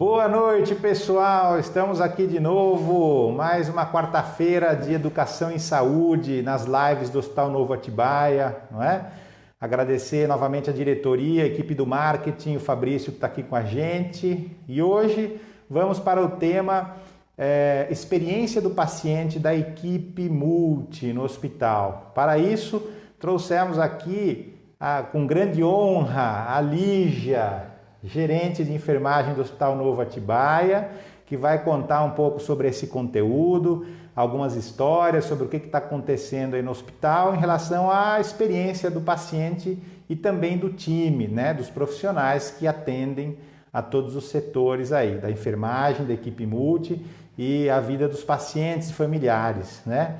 Boa noite, pessoal! Estamos aqui de novo, mais uma quarta-feira de Educação em Saúde, nas lives do Hospital Novo Atibaia, não é? Agradecer novamente a diretoria, a equipe do marketing, o Fabrício que está aqui com a gente. E hoje vamos para o tema experiência do paciente da equipe multi no hospital. Para isso, trouxemos aqui, com grande honra, a Lígia, gerente de enfermagem do Hospital Novo Atibaia, que vai contar um pouco sobre esse conteúdo, algumas histórias sobre o que está acontecendo aí no hospital em relação à experiência do paciente e também do time, né, dos profissionais que atendem a todos os setores aí, da enfermagem, da equipe multi e a vida dos pacientes e familiares, né?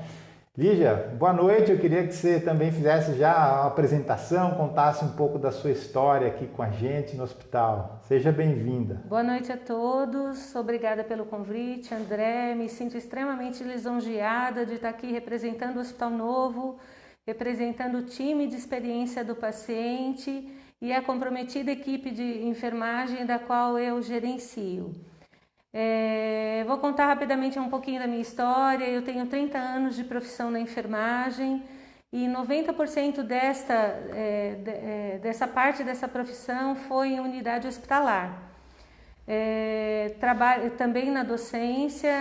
Lígia, boa noite. Eu queria que você também fizesse já a apresentação, contasse um pouco da sua história aqui com a gente no hospital. Seja bem-vinda. Boa noite a todos. Obrigada pelo convite, André. Me sinto extremamente lisonjeada de estar aqui representando o Hospital Novo, representando o time de experiência do paciente e a comprometida equipe de enfermagem da qual eu gerencio. Vou contar rapidamente um pouquinho da minha história. Eu tenho 30 anos de profissão na enfermagem e 90% dessa parte dessa profissão foi em unidade hospitalar. Trabalho também na docência.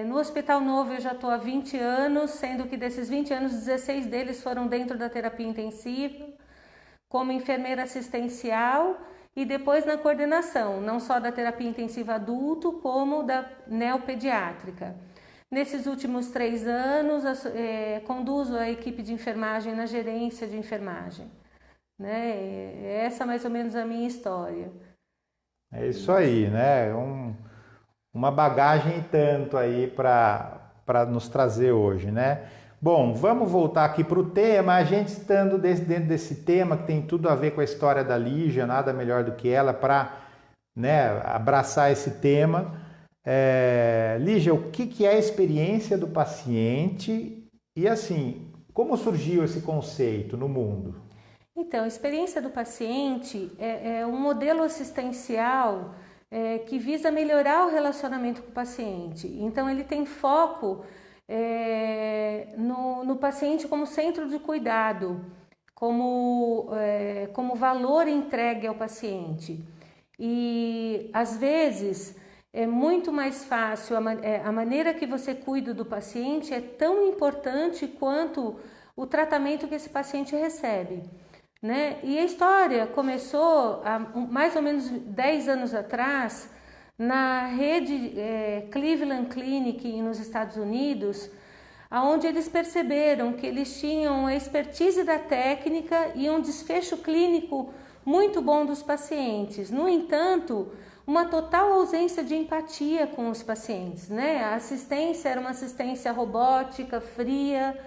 No Hospital Novo eu já estou há 20 anos, sendo que desses 20 anos, 16 deles foram dentro da terapia intensiva, como enfermeira assistencial e depois na coordenação, não só da terapia intensiva adulto, como da neopediátrica. Nesses últimos 3 anos, conduzo a equipe de enfermagem na gerência de enfermagem. Né? Essa é mais ou menos a minha história. É isso aí, né? Uma bagagem e tanto aí para nos trazer hoje, né? Bom, vamos voltar aqui para o tema. A gente estando dentro desse tema que tem tudo a ver com a história da Lígia, nada melhor do que ela para, né, abraçar esse tema. Lígia, o que é a experiência do paciente e assim, como surgiu esse conceito no mundo? Então, a experiência do paciente é um modelo assistencial que visa melhorar o relacionamento com o paciente. Então, ele tem foco no paciente como centro de cuidado, como valor entregue ao paciente. E às vezes é muito mais fácil, a maneira que você cuida do paciente é tão importante quanto o tratamento que esse paciente recebe. Né? E a história começou há mais ou menos 10 anos atrás, na rede Cleveland Clinic nos Estados Unidos, onde eles perceberam que eles tinham a expertise da técnica e um desfecho clínico muito bom dos pacientes. No entanto, uma total ausência de empatia com os pacientes, né? A assistência era uma assistência robótica, fria,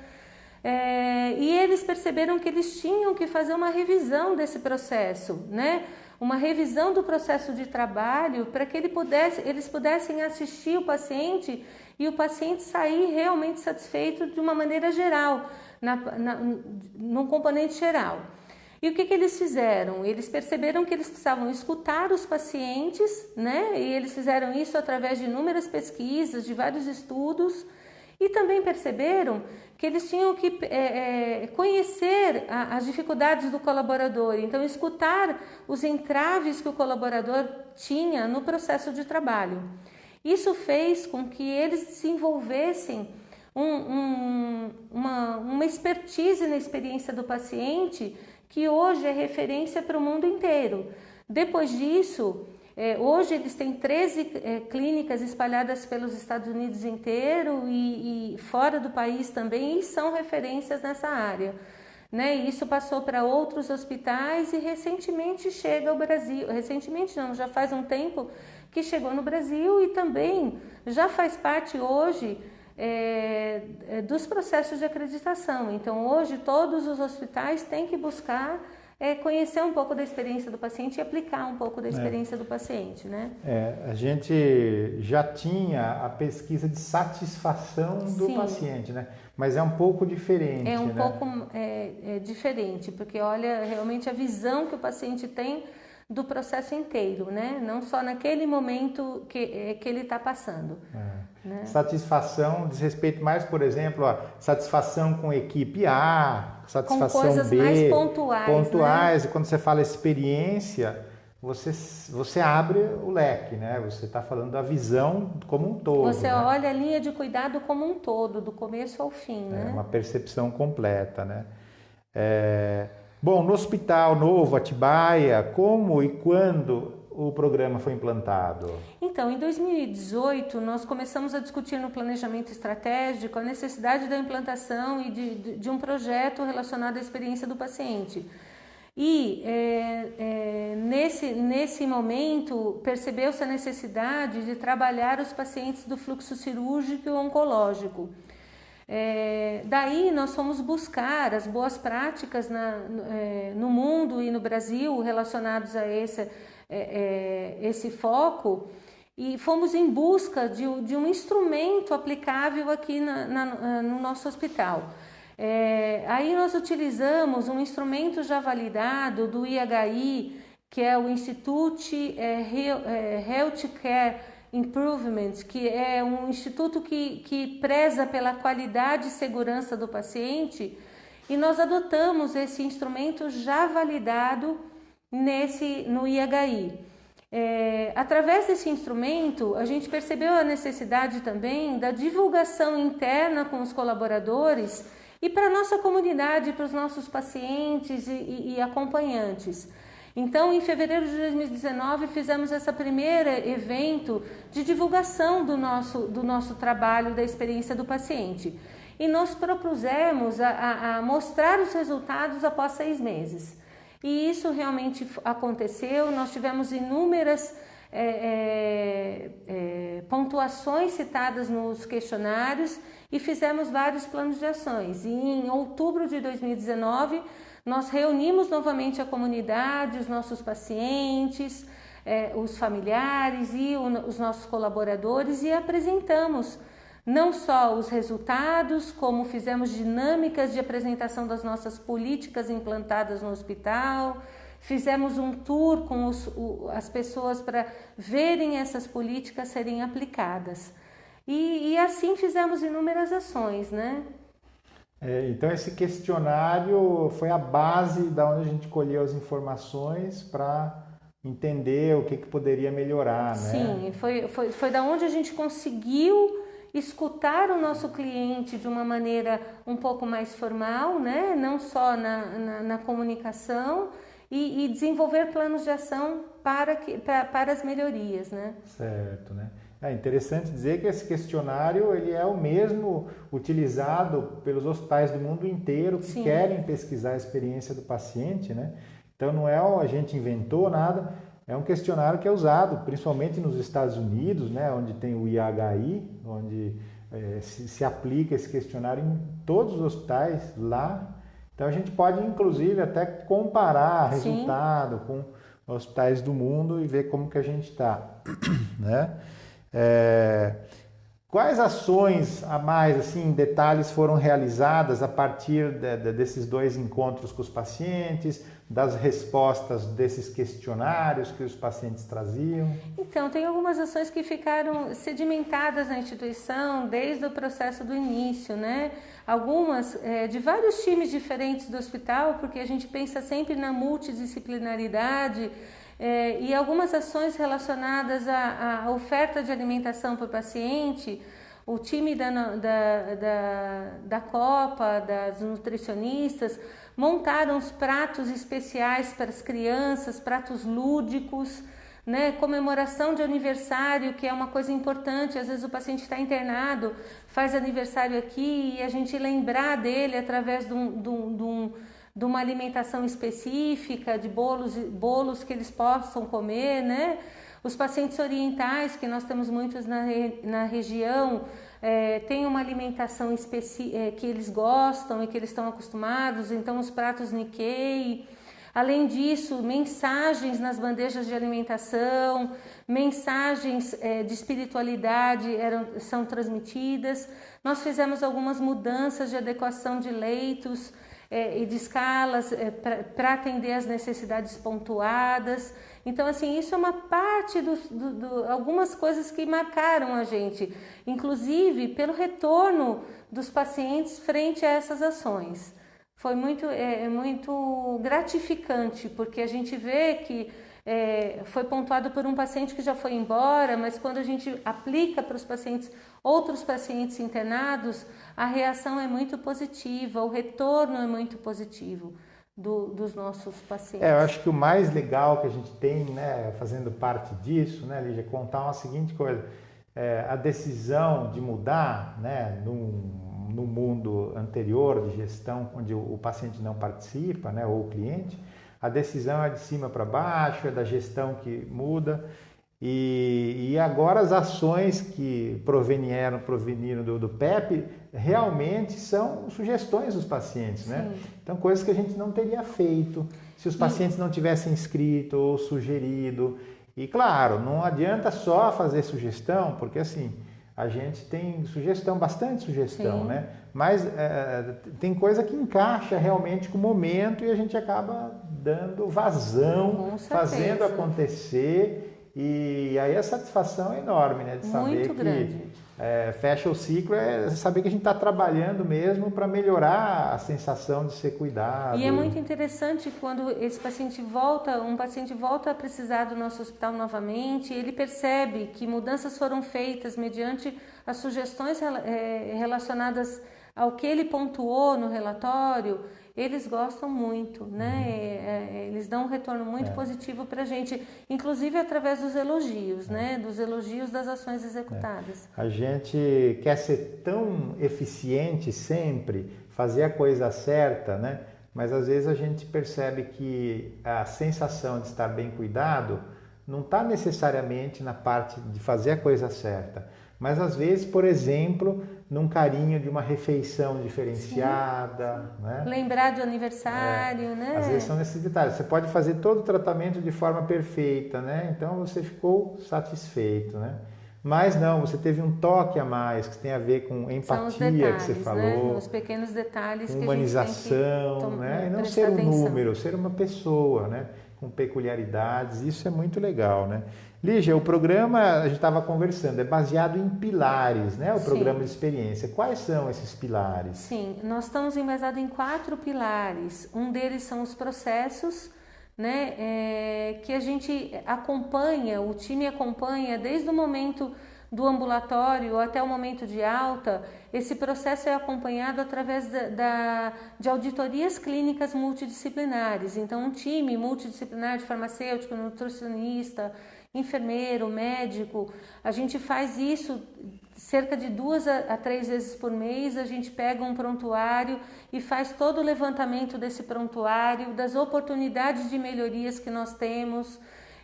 e eles perceberam que eles tinham que fazer uma revisão desse processo, né? Uma revisão do processo de trabalho para que eles pudessem assistir o paciente e o paciente sair realmente satisfeito de uma maneira geral, num componente geral. E o que eles fizeram? Eles perceberam que eles precisavam escutar os pacientes, né? E eles fizeram isso através de inúmeras pesquisas, de vários estudos, e também perceberam que eles tinham que conhecer as dificuldades do colaborador, então escutar os entraves que o colaborador tinha no processo de trabalho. Isso fez com que eles desenvolvessem uma expertise na experiência do paciente que hoje é referência para o mundo inteiro. Depois disso, hoje eles têm 13 clínicas espalhadas pelos Estados Unidos inteiro e fora do país também, e são referências nessa área. Né? E isso passou para outros hospitais e recentemente chega ao Brasil. Recentemente não, já faz um tempo que chegou no Brasil e também já faz parte hoje dos processos de acreditação. Então hoje todos os hospitais têm que buscar conhecer um pouco da experiência do paciente e aplicar um pouco da experiência do paciente, né? A gente já tinha a pesquisa de satisfação do paciente, né? Mas é um pouco diferente, pouco diferente, porque olha, realmente a visão que o paciente tem do processo inteiro, né? Não só naquele momento que ele está passando. Né? Satisfação diz respeito mais, por exemplo, a satisfação com equipe A, satisfação com coisas B, mais pontuais, né? E quando você fala experiência, você abre o leque, né? Você está falando da visão como um todo. Você né? olha a linha de cuidado como um todo, do começo ao fim, né? Uma percepção completa, né? Bom, no Hospital Novo Atibaia, como e quando o programa foi implantado? Então, em 2018, nós começamos a discutir no planejamento estratégico a necessidade da implantação e de um projeto relacionado à experiência do paciente. E nesse momento percebeu-se a necessidade de trabalhar os pacientes do fluxo cirúrgico e oncológico. Daí nós fomos buscar as boas práticas no mundo e no Brasil relacionados a esse foco e fomos em busca de um instrumento aplicável aqui no nosso hospital. Aí nós utilizamos um instrumento já validado do IHI, que é o Institute Healthcare Improvement, que é um instituto que preza pela qualidade e segurança do paciente, e nós adotamos esse instrumento já validado no IHI. Através desse instrumento, a gente percebeu a necessidade também da divulgação interna com os colaboradores e para a nossa comunidade, para os nossos pacientes e acompanhantes. Então, em fevereiro de 2019, fizemos esse primeiro evento de divulgação do nosso trabalho, da experiência do paciente. E nós propusemos a mostrar os resultados após 6 meses. E isso realmente aconteceu, nós tivemos inúmeras pontuações citadas nos questionários e fizemos vários planos de ações. E em outubro de 2019, nós reunimos novamente a comunidade, os nossos pacientes, os familiares e os nossos colaboradores e apresentamos não só os resultados, como fizemos dinâmicas de apresentação das nossas políticas implantadas no hospital, fizemos um tour com as pessoas para verem essas políticas serem aplicadas. E assim fizemos inúmeras ações, né? Então esse questionário foi a base da onde a gente colheu as informações para entender o que poderia melhorar, né? Sim, foi da onde a gente conseguiu escutar o nosso cliente de uma maneira um pouco mais formal, né? Não só na comunicação e desenvolver planos de ação para as melhorias, né? Certo, né? É interessante dizer que esse questionário ele é o mesmo utilizado pelos hospitais do mundo inteiro que Sim. querem pesquisar a experiência do paciente, né? Então não é a gente inventou nada, é um questionário que é usado principalmente nos Estados Unidos, né? Onde tem o IHI, onde se aplica esse questionário em todos os hospitais lá. Então a gente pode inclusive até comparar Sim. resultado com hospitais do mundo e ver como que a gente está, né? Quais ações a mais, assim, detalhes foram realizadas a partir desses 2 encontros com os pacientes, das respostas desses questionários que os pacientes traziam? Então, tem algumas ações que ficaram sedimentadas na instituição desde o processo do início, né? Algumas de vários times diferentes do hospital, porque a gente pensa sempre na multidisciplinaridade, e algumas ações relacionadas à oferta de alimentação para o paciente. O time da Copa, das nutricionistas, montaram os pratos especiais para as crianças, pratos lúdicos, né? Comemoração de aniversário, que é uma coisa importante. Às vezes o paciente está internado, faz aniversário aqui e a gente lembrar dele através de uma alimentação específica, de bolos que eles possam comer, né? Os pacientes orientais, que nós temos muitos na região, têm uma alimentação que eles gostam e que eles estão acostumados, então os pratos Nikkei. Além disso, mensagens nas bandejas de alimentação, mensagens de espiritualidade são transmitidas. Nós fizemos algumas mudanças de adequação de leitos e de escalas para atender às necessidades pontuadas. Então, assim, isso é uma parte algumas coisas que marcaram a gente, inclusive pelo retorno dos pacientes frente a essas ações. Foi muito gratificante, porque a gente vê que foi pontuado por um paciente que já foi embora, mas quando a gente aplica para os pacientes, outros pacientes internados, a reação é muito positiva, o retorno é muito positivo dos nossos pacientes. Eu acho que o mais legal que a gente tem, né, fazendo parte disso, né, Lígia, é contar uma seguinte coisa, a decisão de mudar, né, no mundo anterior de gestão, onde o paciente não participa, né, ou o cliente, a decisão é de cima para baixo, é da gestão que muda, e agora as ações que proveniram do PEP realmente são sugestões dos pacientes, né? Então, coisas que a gente não teria feito se os pacientes não tivessem escrito ou sugerido. E, claro, não adianta só fazer sugestão, porque assim, a gente tem bastante sugestão, né? Mas tem coisa que encaixa realmente com o momento e a gente acaba dando vazão, fazendo acontecer. E aí a satisfação é enorme, né? De saber que fecha o ciclo, saber que a gente está trabalhando mesmo para melhorar a sensação de ser cuidado. E é muito interessante quando esse paciente um paciente volta a precisar do nosso hospital novamente, ele percebe que mudanças foram feitas mediante as sugestões relacionadas ao que ele pontuou no relatório. Eles gostam muito, né? Eles dão um retorno muito positivo para a gente, inclusive através dos elogios, né? Dos elogios das ações executadas. A gente quer ser tão eficiente sempre, fazer a coisa certa, né? Mas às vezes a gente percebe que a sensação de estar bem cuidado não está necessariamente na parte de fazer a coisa certa, mas às vezes, por exemplo, num carinho de uma refeição diferenciada, né? Lembrar do aniversário, né? Às vezes são nesses detalhes. Você pode fazer todo o tratamento de forma perfeita, né? Então você ficou satisfeito, né? Mas não, você teve um toque a mais que tem a ver com empatia, detalhes, que você falou, né? Os pequenos detalhes, humanização, que a gente tem que né? E não ser um número, ser uma pessoa, né? Com peculiaridades. Isso é muito legal, né? Lígia, o programa, a gente estava conversando, é baseado em pilares, né? O programa de experiência. Quais são esses pilares? Sim, nós estamos embasados em 4 pilares. Um deles são os processos, né? Que a gente acompanha, o time acompanha desde o momento do ambulatório até o momento de alta. Esse processo é acompanhado através de auditorias clínicas multidisciplinares. Então, um time multidisciplinar de farmacêutico, nutricionista, enfermeiro, médico, a gente faz isso cerca de 2 a 3 vezes por mês. A gente pega um prontuário e faz todo o levantamento desse prontuário, das oportunidades de melhorias que nós temos,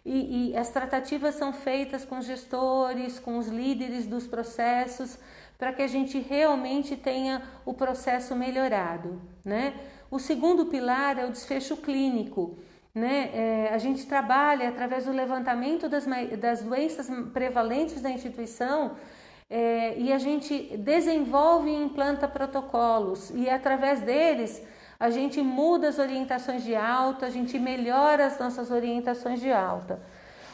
e as tratativas são feitas com os gestores, com os líderes dos processos, para que a gente realmente tenha o processo melhorado, né? O segundo pilar é o desfecho clínico, né? A gente trabalha através do levantamento das doenças prevalentes da instituição, e a gente desenvolve e implanta protocolos, e através deles a gente muda as orientações de alta, a gente melhora as nossas orientações de alta.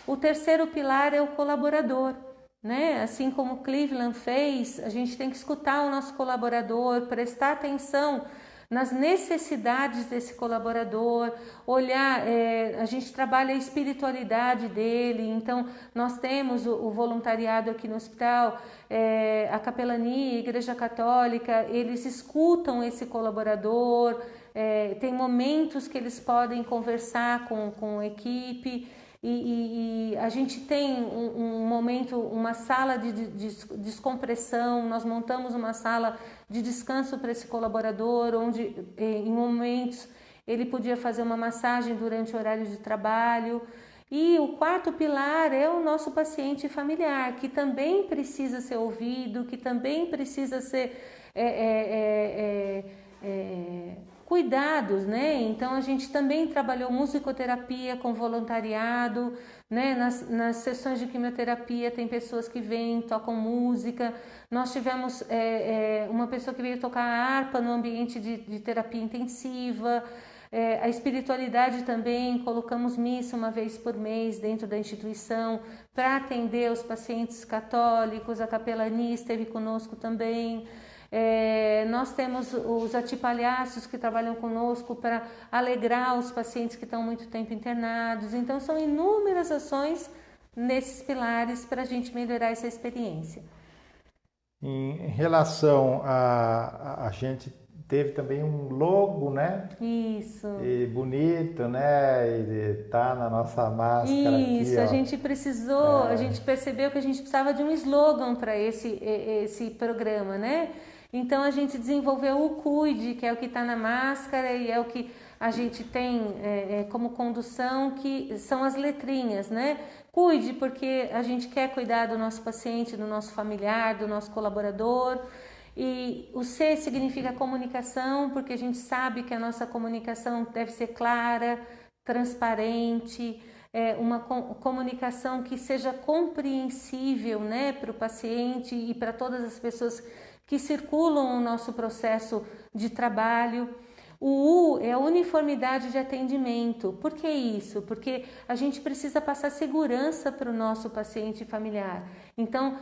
O terceiro pilar é o colaborador, né? Assim como o Cleveland fez, a gente tem que escutar o nosso colaborador, prestar atenção nas necessidades desse colaborador, olhar, a gente trabalha a espiritualidade dele. Então nós temos o voluntariado aqui no hospital, a capelania, a Igreja Católica, eles escutam esse colaborador, tem momentos que eles podem conversar com a equipe, e a gente tem um momento, uma sala de descompressão. Nós montamos uma sala de descanso para esse colaborador, onde em momentos ele podia fazer uma massagem durante o horário de trabalho. E o quarto pilar é o nosso paciente familiar, que também precisa ser ouvido, que também precisa ser cuidados, né? Então a gente também trabalhou musicoterapia com voluntariado, né? Nas sessões de quimioterapia tem pessoas que vêm, tocam música. Nós tivemos uma pessoa que veio tocar harpa no ambiente de terapia intensiva. A espiritualidade também, colocamos missa uma vez por mês dentro da instituição para atender os pacientes católicos, a capelania esteve conosco também. Nós temos os atipalhaços que trabalham conosco para alegrar os pacientes que estão muito tempo internados. Então são inúmeras ações nesses pilares para a gente melhorar essa experiência. Em relação a gente teve também um logo, né? Isso. E bonito, né? E tá na nossa máscara Isso, aqui, ó. A gente precisou, a gente percebeu que a gente precisava de um slogan para esse programa, né? Então a gente desenvolveu o Cuide, que é o que está na máscara e é o que a gente tem como condução, que são as letrinhas, né? Cuide, porque a gente quer cuidar do nosso paciente, do nosso familiar, do nosso colaborador. E o C significa comunicação, porque a gente sabe que a nossa comunicação deve ser clara, transparente, uma comunicação que seja compreensível, né, para o paciente e para todas as pessoas que circulam o nosso processo de trabalho. O U é a uniformidade de atendimento. Por que isso? Porque a gente precisa passar segurança para o nosso paciente familiar. Então,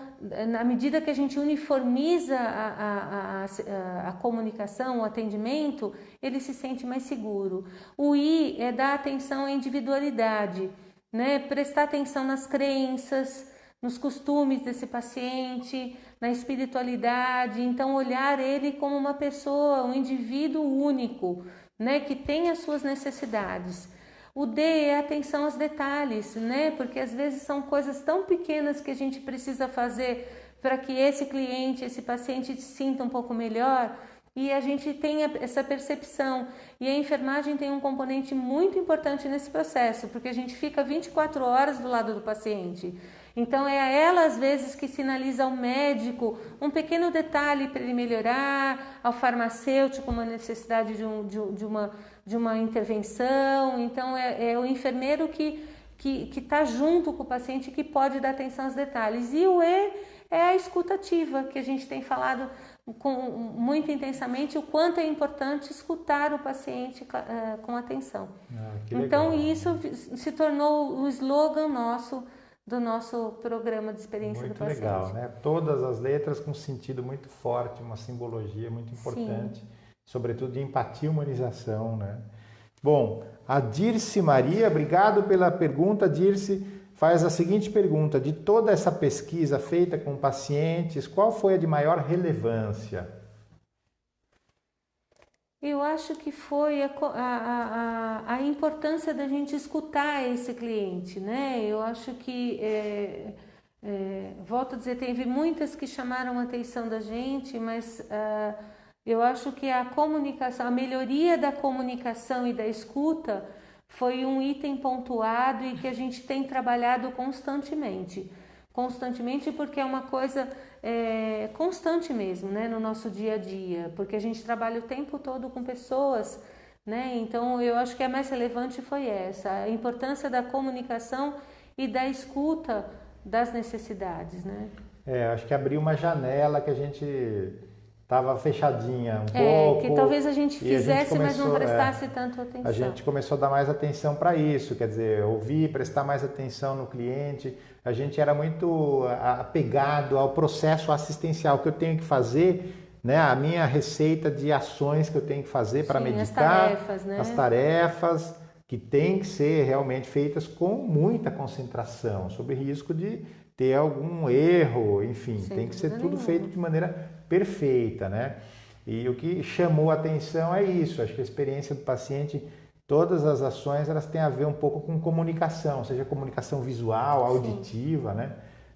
na medida que a gente uniformiza a comunicação, o atendimento, ele se sente mais seguro. O I é dar atenção à individualidade, né? Prestar atenção nas crenças, nos costumes desse paciente, na espiritualidade, então olhar ele como uma pessoa, um indivíduo único, né, que tem as suas necessidades. O D é atenção aos detalhes, né, porque às vezes são coisas tão pequenas que a gente precisa fazer para que esse cliente, esse paciente se sinta um pouco melhor, e a gente tem essa percepção. E a enfermagem tem um componente muito importante nesse processo, porque a gente fica 24 horas do lado do paciente. Então é a ela às vezes que sinaliza ao médico um pequeno detalhe para ele melhorar, ao farmacêutico uma necessidade de uma intervenção. Então é o enfermeiro que está junto com o paciente, que pode dar atenção aos detalhes. E o E é a escuta ativa, que a gente tem falado muito intensamente, o quanto é importante escutar o paciente com atenção. Então isso se tornou o slogan do nosso programa de experiência do paciente. Muito legal, né? Todas as letras com sentido muito forte, uma simbologia muito importante, sobretudo de empatia e humanização, né? Bom, a Dirce Maria, obrigado pela pergunta. Dirce faz a seguinte pergunta: de toda essa pesquisa feita com pacientes, qual foi a de maior relevância? Eu acho que foi a importância da gente escutar esse cliente, né? Eu acho que, volto a dizer, teve muitas que chamaram a atenção da gente, mas eu acho que a comunicação, a melhoria da comunicação e da escuta foi um item pontuado e que a gente tem trabalhado constantemente. Constantemente, porque é uma coisa constante mesmo, né, no nosso dia a dia, porque a gente trabalha o tempo todo com pessoas, né? Então eu acho que a mais relevante foi essa, a importância da comunicação e da escuta das necessidades, né? Acho que abriu uma janela que a gente estava fechadinha pouco. Que talvez a gente fizesse, mas não prestasse tanto atenção. A gente começou a dar mais atenção para isso, quer dizer, ouvir, prestar mais atenção no cliente. A gente era muito apegado ao processo assistencial que eu tenho que fazer, né? A minha receita de ações que eu tenho que fazer para medicar, as tarefas, né? As tarefas que têm que ser realmente feitas com muita concentração, sob risco de ter algum erro, enfim, tem que ser tudo feito de maneira perfeita, né? E o que chamou a atenção é isso, acho que a experiência do paciente, todas as ações, elas têm a ver um pouco com comunicação, seja comunicação visual, auditiva, né?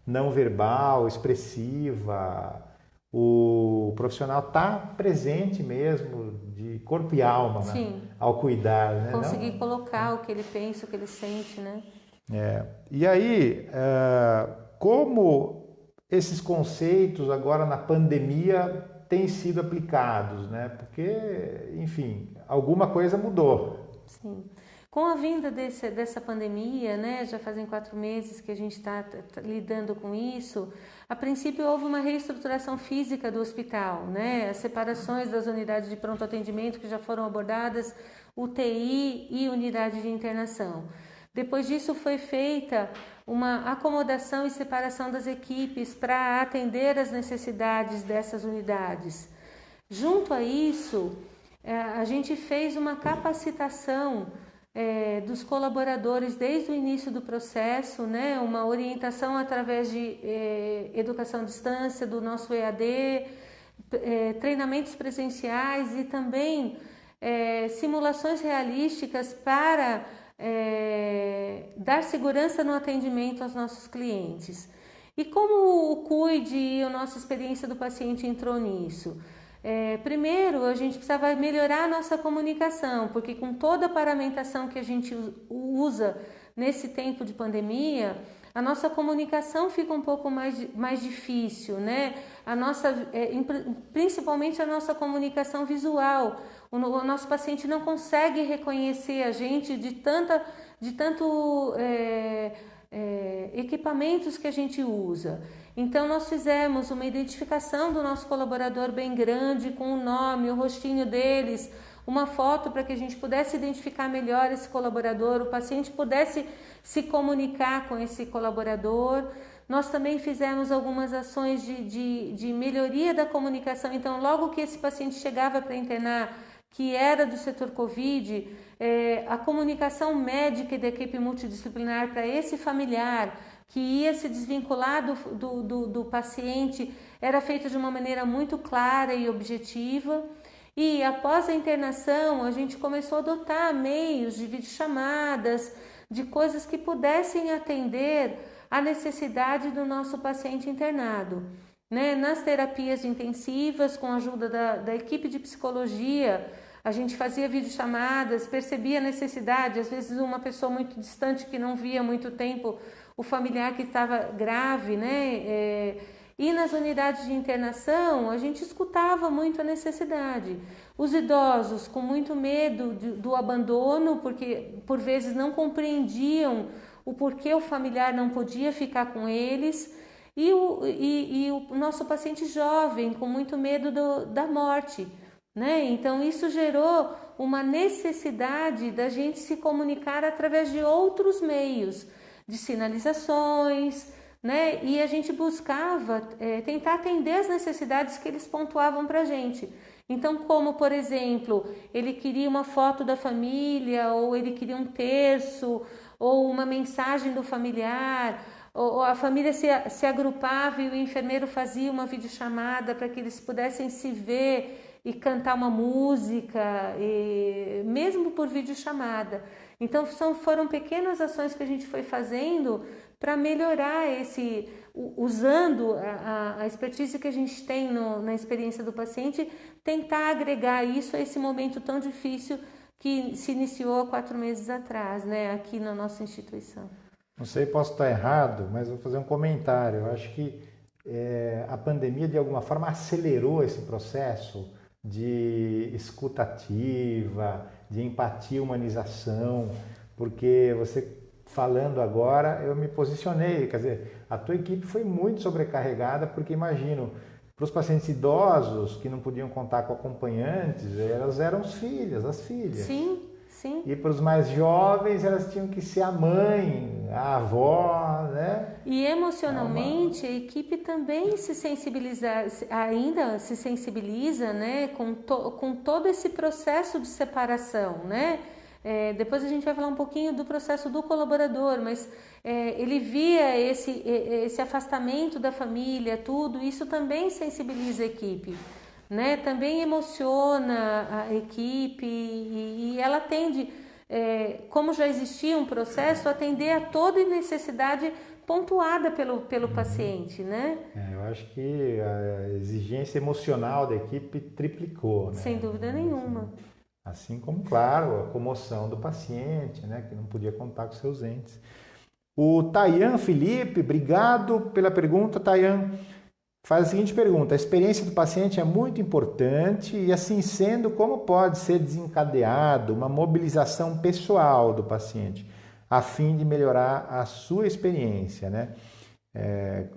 Não verbal, expressiva. O profissional está presente mesmo, de corpo e alma, né? Ao cuidar, né? Conseguir colocar o que ele pensa, o que ele sente, né? E aí, como esses conceitos agora na pandemia têm sido aplicados, né? Porque, enfim, alguma coisa mudou. Sim. Com a vinda dessa pandemia, né, já fazem 4 meses que a gente está lidando com isso, a princípio houve uma reestruturação física do hospital, né, as separações das unidades de pronto atendimento que já foram abordadas, UTI e unidade de internação. Depois disso foi feita uma acomodação e separação das equipes para atender as necessidades dessas unidades. Junto a isso, a gente fez uma capacitação dos colaboradores desde o início do processo, né? Uma orientação através de educação à distância, do nosso EAD, treinamentos presenciais e também simulações realísticas para dar segurança no atendimento aos nossos clientes. E como o CUID e a nossa experiência do paciente entrou nisso? Primeiro, a gente precisava melhorar a nossa comunicação, porque com toda a paramentação que a gente usa nesse tempo de pandemia, a nossa comunicação fica um pouco mais difícil, né? Principalmente a nossa comunicação visual. O nosso paciente não consegue reconhecer a gente de tanto equipamentos que a gente usa. Então nós fizemos uma identificação do nosso colaborador bem grande, com o nome, o rostinho deles, uma foto para que a gente pudesse identificar melhor esse colaborador, o paciente pudesse se comunicar com esse colaborador. Nós também fizemos algumas ações de melhoria da comunicação. Então, logo que esse paciente chegava para internar, que era do setor Covid, a comunicação médica e da equipe multidisciplinar para esse familiar que ia se desvincular do paciente era feita de uma maneira muito clara e objetiva. E após a internação, a gente começou a adotar meios de videochamadas, de coisas que pudessem atender a necessidade do nosso paciente internado. Né? Nas terapias intensivas, com a ajuda da equipe de psicologia, a gente fazia videochamadas, percebia a necessidade, às vezes uma pessoa muito distante que não via há muito tempo, o familiar que estava grave, né? E nas unidades de internação, a gente escutava muito a necessidade. Os idosos com muito medo do abandono, porque por vezes não compreendiam o porquê o familiar não podia ficar com eles, e o nosso paciente jovem com muito medo da morte, né? Então isso gerou uma necessidade da gente se comunicar através de outros meios, de sinalizações, né? E a gente buscava tentar atender as necessidades que eles pontuavam para a gente. Então, como, por exemplo, ele queria uma foto da família, ou ele queria um terço, ou uma mensagem do familiar, ou a família se agrupava e o enfermeiro fazia uma videochamada para que eles pudessem se ver e cantar uma música, mesmo por videochamada. Então, foram pequenas ações que a gente foi fazendo para melhorar usando a expertise que a gente tem na experiência do paciente, tentar agregar isso a esse momento tão difícil que se iniciou há 4 meses atrás, né, aqui na nossa instituição. Não sei, posso estar errado, mas vou fazer um comentário. Eu acho que a pandemia, de alguma forma, acelerou esse processo de escuta ativa, de empatia e humanização, porque você falando agora, eu me posicionei, quer dizer, a tua equipe foi muito sobrecarregada, porque imagino, para os pacientes idosos que não podiam contar com acompanhantes, elas eram as filhas. Sim, sim. E para os mais jovens, elas tinham que ser a mãe, a avó, né? E emocionalmente, a equipe também ainda se sensibiliza, né, com todo esse processo de separação, né? Depois a gente vai falar um pouquinho do processo do colaborador, mas ele via esse afastamento da família, tudo isso também sensibiliza a equipe, né? Também emociona a equipe e ela tende, como já existia um processo, atender a toda necessidade pontuada pelo paciente, né? Eu acho que a exigência emocional da equipe triplicou, né? Sem dúvida nenhuma. Assim como, claro, a comoção do paciente, né, que não podia contar com seus entes. O Tayan Felipe, obrigado pela pergunta, Tayan. Faz a seguinte pergunta: a experiência do paciente é muito importante e, assim sendo, como pode ser desencadeado uma mobilização pessoal do paciente a fim de melhorar a sua experiência, né?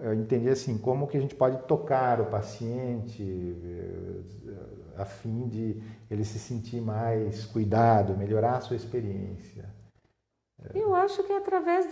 Eu entendi assim, como que a gente pode tocar o paciente, a fim de ele se sentir mais cuidado, melhorar a sua experiência? Eu acho que é através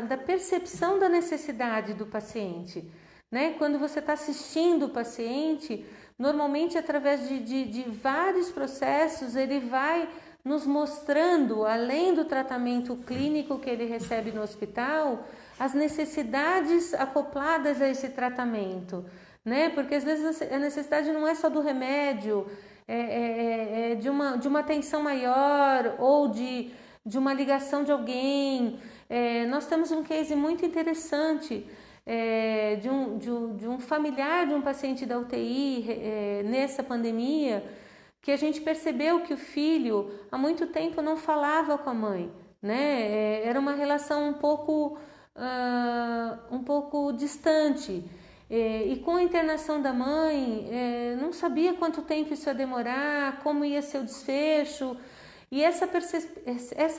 da percepção da necessidade do paciente, né? Quando você está assistindo o paciente, normalmente através de vários processos, ele vai nos mostrando, além do tratamento clínico que ele recebe no hospital, as necessidades acopladas a esse tratamento, né? Porque às vezes a necessidade não é só do remédio, é de uma atenção maior ou de uma ligação de alguém. Nós temos um case muito interessante de um familiar de um paciente da UTI nessa pandemia, que a gente percebeu que o filho há muito tempo não falava com a mãe, né? Era uma relação um pouco distante. E com a internação da mãe, não sabia quanto tempo isso ia demorar, como ia ser o desfecho. E essa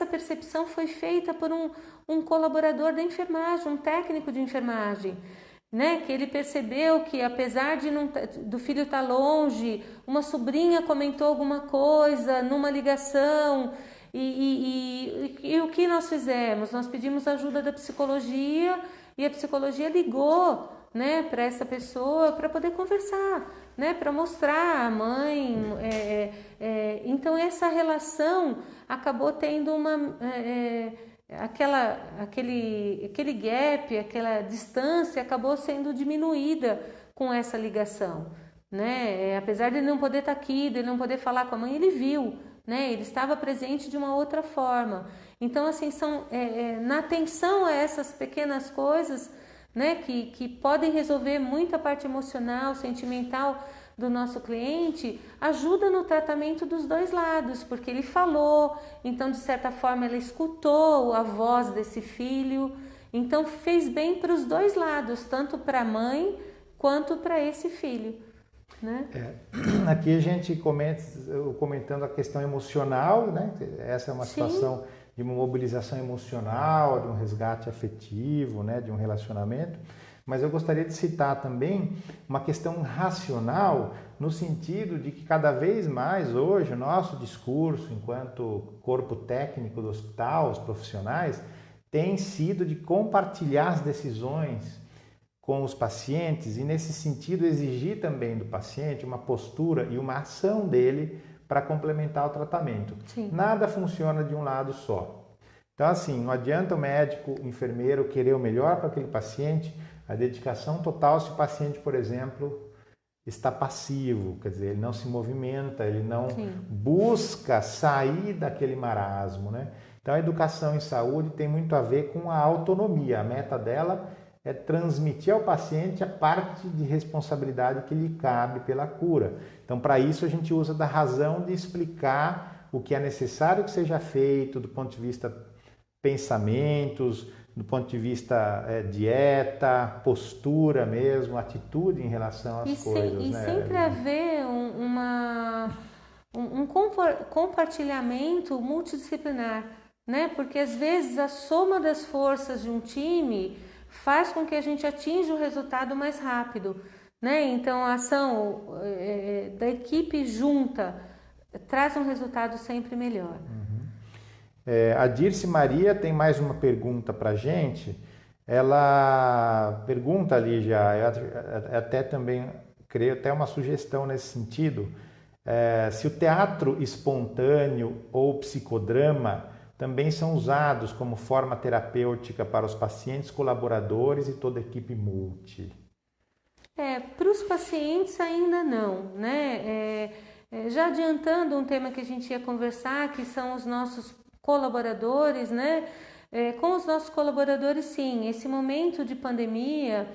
percepção foi feita por um colaborador da enfermagem, um técnico de enfermagem, né? Que ele percebeu que, apesar do filho estar longe, uma sobrinha comentou alguma coisa numa ligação. E o que nós fizemos? Nós pedimos ajuda da psicologia e a psicologia ligou, né, para essa pessoa para poder conversar, né, para mostrar a mãe. Então essa relação acabou tendo aquele gap, aquela distância acabou sendo diminuída com essa ligação, né? Apesar de ele não poder estar aqui, de ele não poder falar com a mãe, ele viu, né? Ele estava presente de uma outra forma. Então, assim, na atenção a essas pequenas coisas, né, que podem resolver muita parte emocional, sentimental do nosso cliente, ajuda no tratamento dos dois lados, porque ele falou, então de certa forma ela escutou a voz desse filho, então fez bem para os dois lados, tanto para a mãe quanto para esse filho, né? Aqui a gente comentando a questão emocional, né? Essa é uma situação de uma mobilização emocional, de um resgate afetivo, né? De um relacionamento. Mas eu gostaria de citar também uma questão racional, no sentido de que cada vez mais hoje o nosso discurso, enquanto corpo técnico do hospital, os profissionais, tem sido de compartilhar as decisões com os pacientes e, nesse sentido, exigir também do paciente uma postura e uma ação dele para complementar o tratamento. Sim. Nada funciona de um lado só. Então, assim, não adianta o médico, o enfermeiro querer o melhor para aquele paciente, a dedicação total se o paciente, por exemplo, está passivo, quer dizer, ele não se movimenta, ele não busca sair daquele marasmo, né? Então, a educação em saúde tem muito a ver com a autonomia. A meta dela é transmitir ao paciente a parte de responsabilidade que lhe cabe pela cura. Então, para isso, a gente usa da razão de explicar o que é necessário que seja feito do ponto de vista pensamentos, do ponto de vista dieta, postura mesmo, atitude em relação às coisas. E né? sempre haver um compartilhamento multidisciplinar, né? Porque às vezes a soma das forças de um time faz com que a gente atinja o resultado mais rápido, né? Então a ação da equipe junta traz um resultado sempre melhor. A Dirce Maria tem mais uma pergunta para a gente. Ela pergunta ali já, até também creio até uma sugestão nesse sentido, se o teatro espontâneo ou psicodrama também são usados como forma terapêutica para os pacientes, colaboradores e toda a equipe multi. Para os pacientes ainda não, né? Já adiantando um tema que a gente ia conversar, que são os nossos colaboradores, né? Com os nossos colaboradores, sim, esse momento de pandemia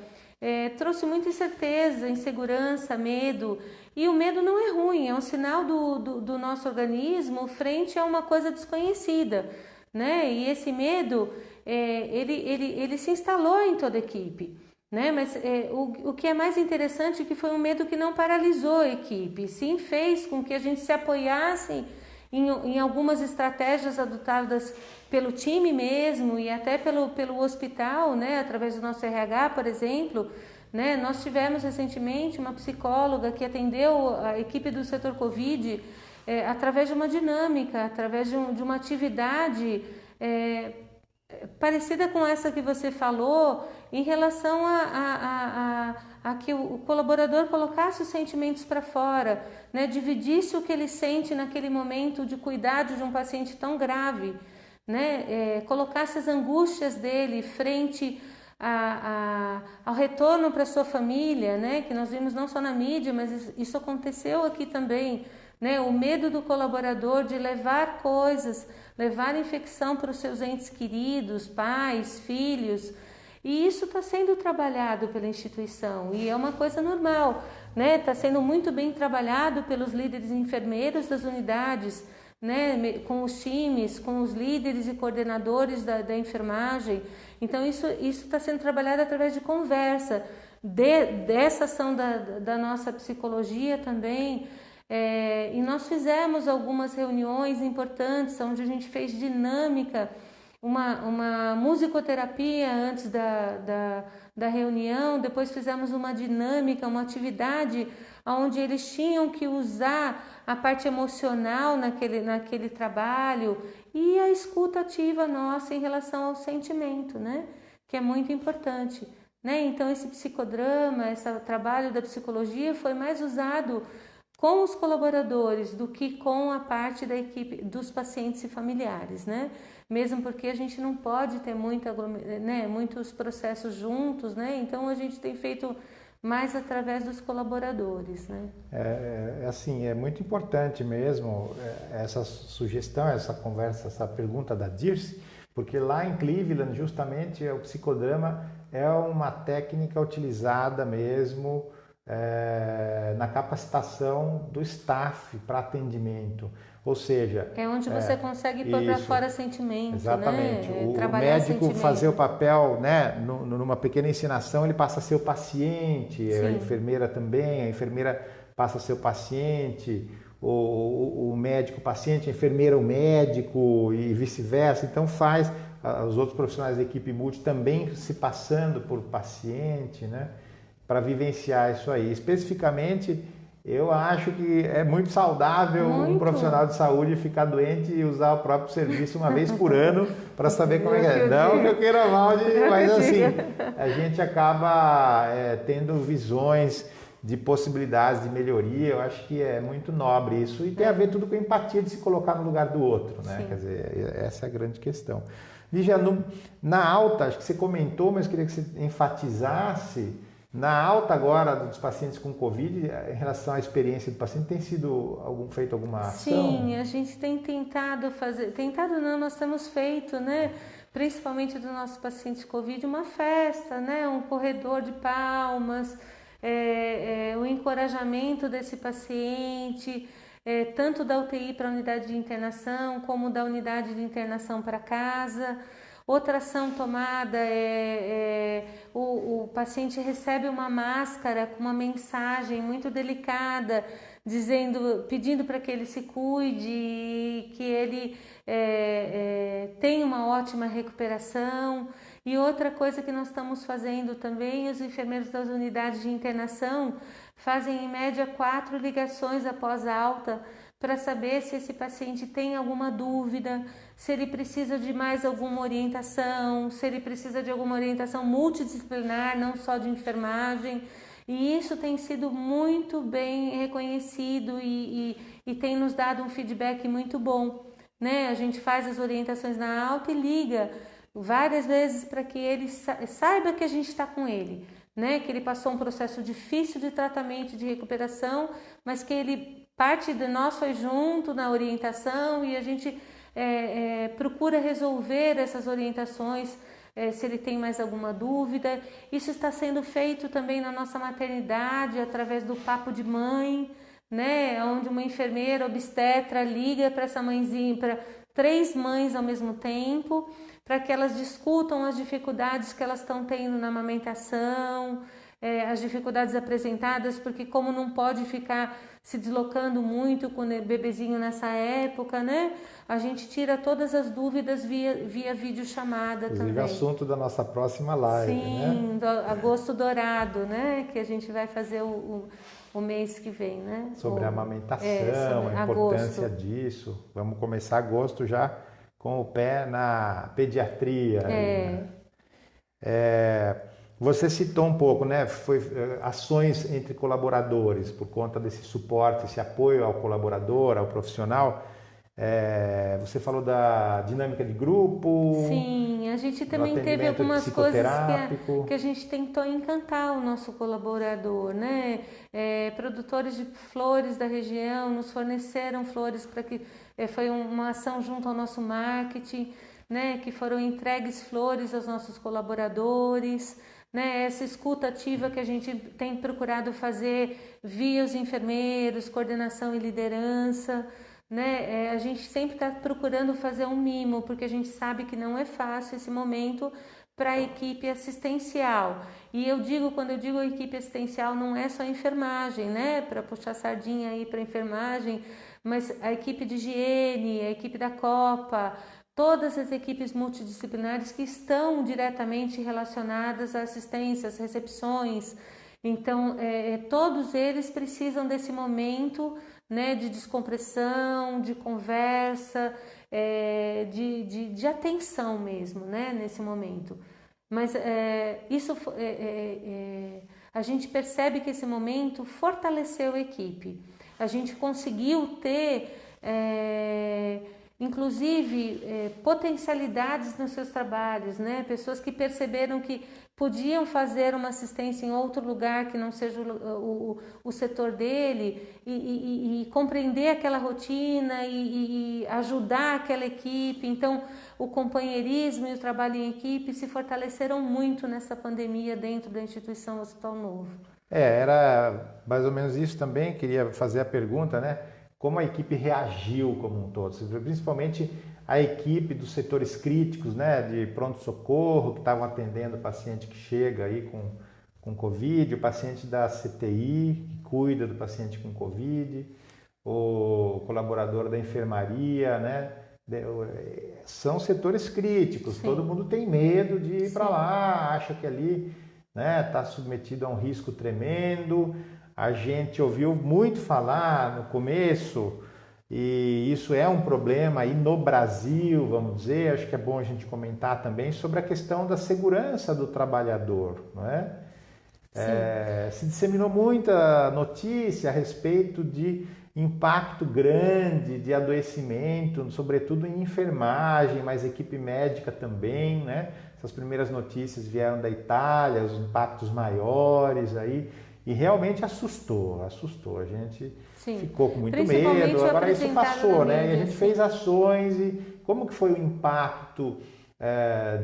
trouxe muita incerteza, insegurança, medo, e o medo não é ruim, é um sinal do nosso organismo frente a uma coisa desconhecida, né? E esse medo, ele se instalou em toda a equipe, né? Mas o que é mais interessante é que foi um medo que não paralisou a equipe, sim fez com que a gente se apoiasse em algumas estratégias adotadas pelo time mesmo e até pelo hospital, né, através do nosso RH, por exemplo, né? Nós tivemos recentemente uma psicóloga que atendeu a equipe do setor Covid através de uma dinâmica, através de uma atividade parecida com essa que você falou, em relação a que o colaborador colocasse os sentimentos para fora, né? Dividisse o que ele sente naquele momento de cuidado de um paciente tão grave, né? Colocasse as angústias dele frente ao retorno para sua família, né? Que nós vimos não só na mídia, mas isso aconteceu aqui também, né? O medo do colaborador de levar coisas, levar infecção para os seus entes queridos, pais, filhos, e isso está sendo trabalhado pela instituição e é uma coisa normal, né? Está sendo muito bem trabalhado pelos líderes enfermeiros das unidades, né? Com os times, com os líderes e coordenadores da enfermagem. Então isso está sendo trabalhado através de conversa, dessa ação da nossa psicologia também. E nós fizemos algumas reuniões importantes onde a gente fez dinâmica, uma musicoterapia antes da reunião, depois fizemos uma dinâmica, uma atividade onde eles tinham que usar a parte emocional naquele trabalho e a escuta ativa nossa em relação ao sentimento, né? Que é muito importante, né? Então esse psicodrama, esse trabalho da psicologia foi mais usado com os colaboradores do que com a parte da equipe dos pacientes e familiares, né? Mesmo porque a gente não pode ter muitos processos juntos, né? Então a gente tem feito mais através dos colaboradores, né? Assim, é muito importante mesmo essa sugestão, essa conversa, essa pergunta da Dirce, porque lá em Cleveland, justamente, o psicodrama é uma técnica utilizada mesmo na capacitação do staff para atendimento, ou seja... É onde você consegue pôr para fora sentimento, exatamente, né? O médico fazer o papel, né, numa pequena ensinação, ele passa a ser o paciente, a enfermeira também, a enfermeira passa a ser o paciente, o médico o paciente, a enfermeira o médico e vice-versa, então faz os outros profissionais da equipe multi também se passando por paciente, né? Para vivenciar isso aí. Especificamente, eu acho que é muito saudável um profissional de saúde ficar doente e usar o próprio serviço uma vez por ano para saber como é que é. Não que eu queira mal, mas assim, a gente acaba tendo visões de possibilidades de melhoria. Eu acho que é muito nobre isso e tem a ver tudo com a empatia de se colocar no lugar do outro, né? Sim. Quer dizer, essa é a grande questão. Lígia, na alta, acho que você comentou, mas queria que você enfatizasse. Na alta agora dos pacientes com Covid, em relação à experiência do paciente, tem sido feito alguma ação? Sim, a gente tem tentado fazer, nós temos feito, né, principalmente dos nossos pacientes Covid, uma festa, né, um corredor de palmas, o encorajamento desse paciente, tanto da UTI para a unidade de internação, como da unidade de internação para casa. Outra ação tomada o paciente recebe uma máscara com uma mensagem muito delicada, pedindo para que ele se cuide, que ele tenha uma ótima recuperação. E outra coisa que nós estamos fazendo também, os enfermeiros das unidades de internação fazem em média 4 ligações após a alta para saber se esse paciente tem alguma dúvida, se ele precisa de mais alguma orientação, se ele precisa de alguma orientação multidisciplinar, não só de enfermagem. E isso tem sido muito bem reconhecido e tem nos dado um feedback muito bom, né? A gente faz as orientações na alta e liga várias vezes para que ele saiba que a gente está com ele, né? Que ele passou um processo difícil de tratamento, de recuperação, mas que parte de nós foi junto na orientação e a gente procura resolver essas orientações se ele tem mais alguma dúvida. Isso está sendo feito também na nossa maternidade, através do papo de mãe, né? Onde uma enfermeira obstetra liga para essa mãezinha, para 3 mães ao mesmo tempo, para que elas discutam as dificuldades que elas estão tendo na amamentação, as dificuldades apresentadas, porque como não pode ficar se deslocando muito com o bebezinho nessa época, né? A gente tira todas as dúvidas via videochamada também. Inclusive, assunto da nossa próxima live, sim, né? Agosto Dourado, né? Que a gente vai fazer o mês que vem, né? Sobre a amamentação, sobre a importância agosto. disso. Vamos começar agosto já com o pé na pediatria. Você citou um pouco, né? Foi ações entre colaboradores por conta desse suporte, esse apoio ao colaborador, ao profissional. Você falou da dinâmica de grupo. Sim, a gente também teve algumas coisas que a gente tentou encantar o nosso colaborador, né? Produtores de flores da região nos forneceram flores para que foi uma ação junto ao nosso marketing, né? Que foram entregues flores aos nossos colaboradores, né? Essa escuta ativa que a gente tem procurado fazer via os enfermeiros, coordenação e liderança. Né? A gente sempre está procurando fazer um mimo, porque a gente sabe que não é fácil esse momento para a equipe assistencial. E quando eu digo equipe assistencial, não é só a enfermagem, né? Para puxar sardinha aí para a enfermagem, mas a equipe de higiene, a equipe da Copa, todas as equipes multidisciplinares que estão diretamente relacionadas à assistência, às recepções. Então, todos eles precisam desse momento, né, de descompressão, de conversa, de atenção mesmo, né, nesse momento. Mas a gente percebe que esse momento fortaleceu a equipe. A gente conseguiu ter, inclusive, potencialidades nos seus trabalhos, né? Pessoas que perceberam que podiam fazer uma assistência em outro lugar que não seja o setor dele e compreender aquela rotina e ajudar aquela equipe. Então, o companheirismo e o trabalho em equipe se fortaleceram muito nessa pandemia dentro da instituição Hospital Novo. Era mais ou menos isso também, queria fazer a pergunta, né? Como a equipe reagiu como um todo, principalmente a equipe dos setores críticos, né, de pronto-socorro, que estavam atendendo o paciente que chega aí com Covid, o paciente da CTI, que cuida do paciente com Covid, o colaborador da enfermaria, né? São setores críticos. Sim. Todo mundo tem medo de ir para lá, acha que ali, né, está submetido a um risco tremendo. A gente ouviu muito falar no começo, e isso é um problema aí no Brasil, vamos dizer, acho que é bom a gente comentar também sobre a questão da segurança do trabalhador, não é? Se disseminou muita notícia a respeito de impacto grande de adoecimento, sobretudo em enfermagem, mas equipe médica também, né? Essas primeiras notícias vieram da Itália, os impactos maiores aí, e realmente assustou. A gente ficou com muito medo, agora isso passou, né? E a gente fez ações, e como que foi o impacto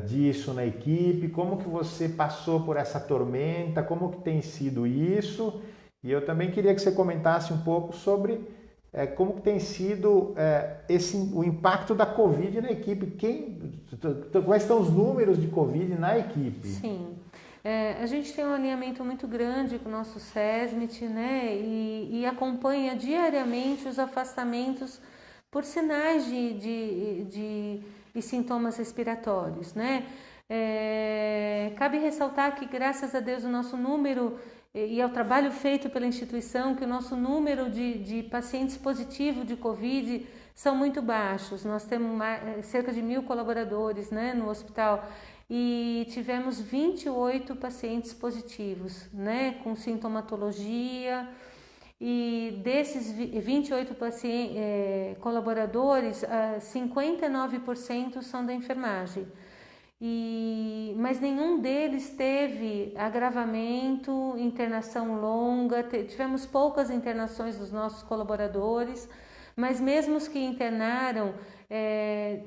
disso na equipe, como que você passou por essa tormenta, como que tem sido isso? E eu também queria que você comentasse um pouco sobre como que tem sido o impacto da Covid na equipe. Quais estão os números de Covid na equipe? Sim. A gente tem um alinhamento muito grande com o nosso SESMIT, né? E acompanha diariamente os afastamentos por sinais de sintomas respiratórios, né? Cabe ressaltar que, graças a Deus, o nosso número, e ao trabalho feito pela instituição, que o nosso número de pacientes positivos de Covid são muito baixos. Nós temos cerca de 1.000 colaboradores, né, no hospital, e tivemos 28 pacientes positivos, né, com sintomatologia. E desses 28 colaboradores, 59% são da enfermagem. Mas nenhum deles teve agravamento, internação longa. Tivemos poucas internações dos nossos colaboradores, mas mesmo os que internaram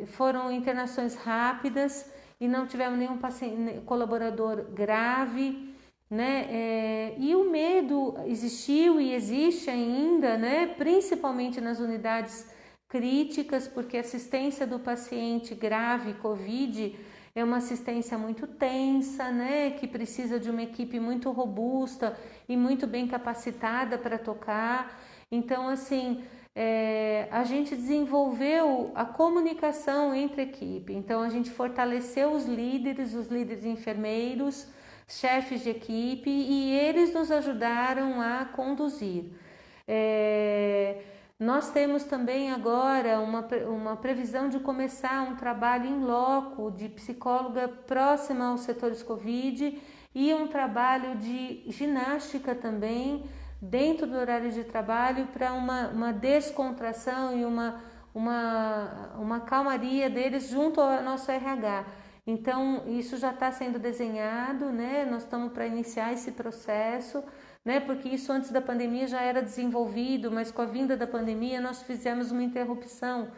foram internações rápidas e não tivemos nenhum colaborador grave, né? E o medo existiu e existe ainda, né? Principalmente nas unidades críticas, porque a assistência do paciente grave Covid é uma assistência muito tensa, né? Que precisa de uma equipe muito robusta e muito bem capacitada para tocar. Então, assim, a gente desenvolveu a comunicação entre a equipe. Então, a gente fortaleceu os líderes enfermeiros, chefes de equipe, e eles nos ajudaram a conduzir. Nós temos também agora uma previsão de começar um trabalho in loco de psicóloga próxima aos setores Covid e um trabalho de ginástica também dentro do horário de trabalho para uma descontração e uma calmaria deles junto ao nosso RH. Então, isso já está sendo desenhado, né? Nós estamos para iniciar esse processo, né? Porque isso antes da pandemia já era desenvolvido, mas com a vinda da pandemia nós fizemos uma interrupção,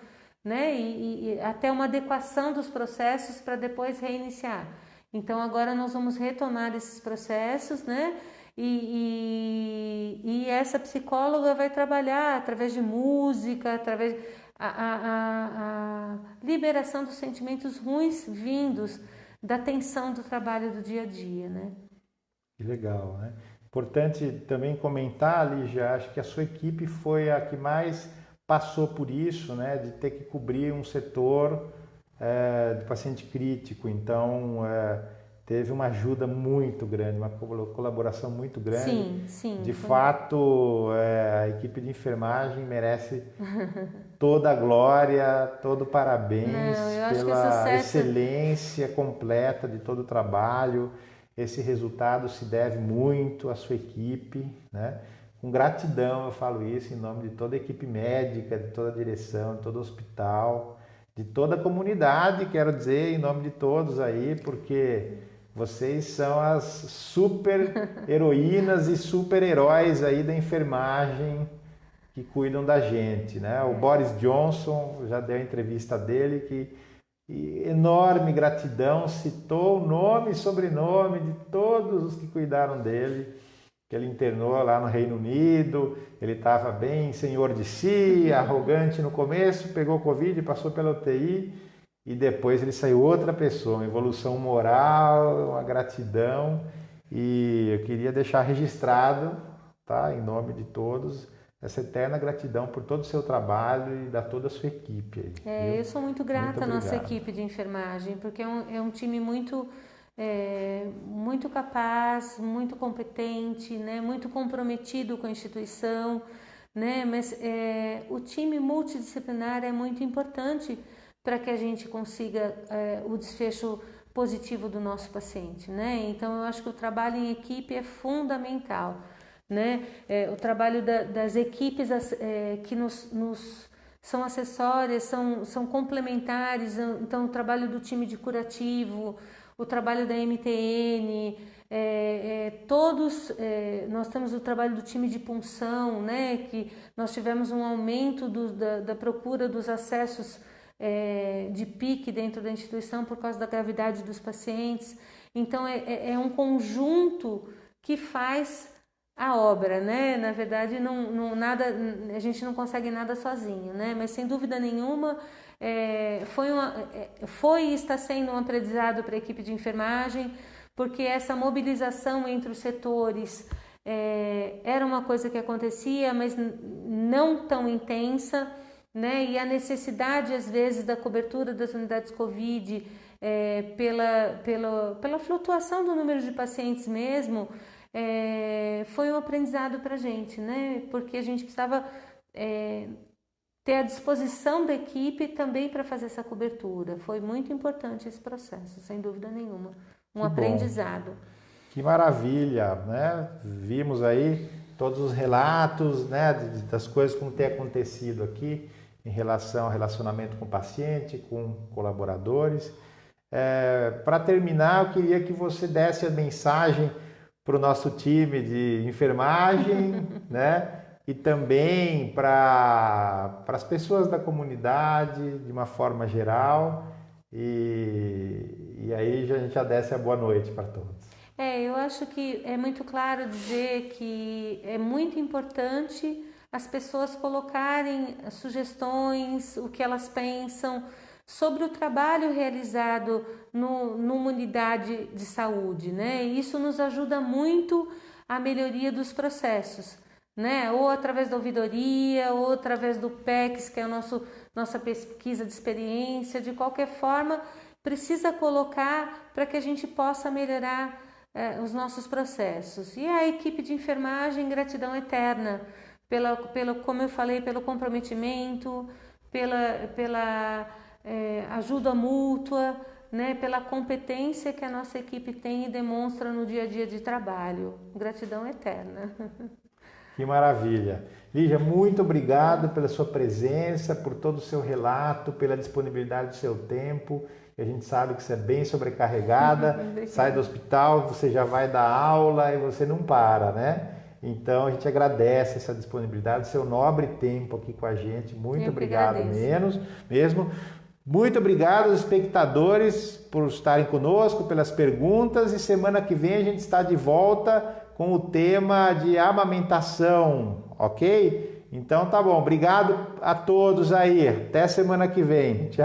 né? E até uma adequação dos processos para depois reiniciar. Então, agora nós vamos retomar esses processos, né? E essa psicóloga vai trabalhar através de música, através a liberação dos sentimentos ruins vindos da tensão do trabalho do dia a dia, né? Que legal, né? Importante também comentar, Lígia, acho que a sua equipe foi a que mais passou por isso, né? De ter que cobrir um setor de paciente crítico. Então, teve uma ajuda muito grande, uma colaboração muito grande. Sim, sim. De fato, a equipe de enfermagem merece toda a glória, todo o parabéns pela excelência completa de todo o trabalho. Esse resultado se deve muito à sua equipe, né? Com gratidão eu falo isso em nome de toda a equipe médica, de toda a direção, de todo o hospital, de toda a comunidade, quero dizer em nome de todos aí, porque vocês são as super heroínas e super heróis aí da enfermagem que cuidam da gente, né? O Boris Johnson já deu a entrevista dele e enorme gratidão, citou o nome e sobrenome de todos os que cuidaram dele, que ele internou lá no Reino Unido, ele estava bem senhor de si, arrogante no começo, pegou Covid, passou pela UTI e depois ele saiu outra pessoa, uma evolução moral, uma gratidão, e eu queria deixar registrado, tá, em nome de todos, essa eterna gratidão por todo o seu trabalho e da toda a sua equipe. Eu sou muito grata à nossa equipe de enfermagem, porque é um time muito capaz, muito competente, né? Muito comprometido com a instituição, né? Mas o time multidisciplinar é muito importante para que a gente consiga o desfecho positivo do nosso paciente, né? Então, eu acho que o trabalho em equipe é fundamental. Né? O trabalho das equipes que nos são acessórias, são complementares, então o trabalho do time de curativo, o trabalho da MTN, nós temos o trabalho do time de punção, né? Que nós tivemos um aumento da procura dos acessos de PIC dentro da instituição por causa da gravidade dos pacientes. Então é um conjunto que faz a obra, né? Na verdade, a gente não consegue nada sozinho, né? Mas sem dúvida nenhuma foi e está sendo um aprendizado para a equipe de enfermagem, porque essa mobilização entre os setores era uma coisa que acontecia, mas não tão intensa, né? E a necessidade às vezes da cobertura das unidades Covid pela flutuação do número de pacientes mesmo. Foi um aprendizado para a gente, né? Porque a gente precisava ter a disposição da equipe também para fazer essa cobertura. Foi muito importante esse processo, sem dúvida nenhuma. Um aprendizado. Que maravilha, né? Vimos aí todos os relatos, né, das coisas como tem acontecido aqui em relação ao relacionamento com o paciente, com colaboradores. Para terminar, eu queria que você desse a mensagem para o nosso time de enfermagem, né? E também para as pessoas da comunidade, de uma forma geral. E aí a gente já desce a boa noite para todos. Eu acho que é muito claro dizer que é muito importante as pessoas colocarem sugestões, o que elas pensam sobre o trabalho realizado numa unidade de saúde, né? E isso nos ajuda muito a melhoria dos processos, né? Ou através da ouvidoria, ou através do PECS, que é a nossa pesquisa de experiência. De qualquer forma, precisa colocar para que a gente possa melhorar os nossos processos. E a equipe de enfermagem, gratidão eterna, como eu falei, pelo comprometimento, pela ajuda mútua, né, pela competência que a nossa equipe tem e demonstra no dia a dia de trabalho. Gratidão eterna. Que maravilha. Lígia, muito obrigado pela sua presença, por todo o seu relato, pela disponibilidade do seu tempo. A gente sabe que você é bem sobrecarregada, sai do hospital, você já vai dar aula e você não para, né? Então a gente agradece essa disponibilidade, seu nobre tempo aqui com a gente. Muito obrigado mesmo. Muito obrigado aos espectadores por estarem conosco, pelas perguntas, e semana que vem a gente está de volta com o tema de amamentação, ok? Então tá bom, obrigado a todos aí, até semana que vem. Tchau.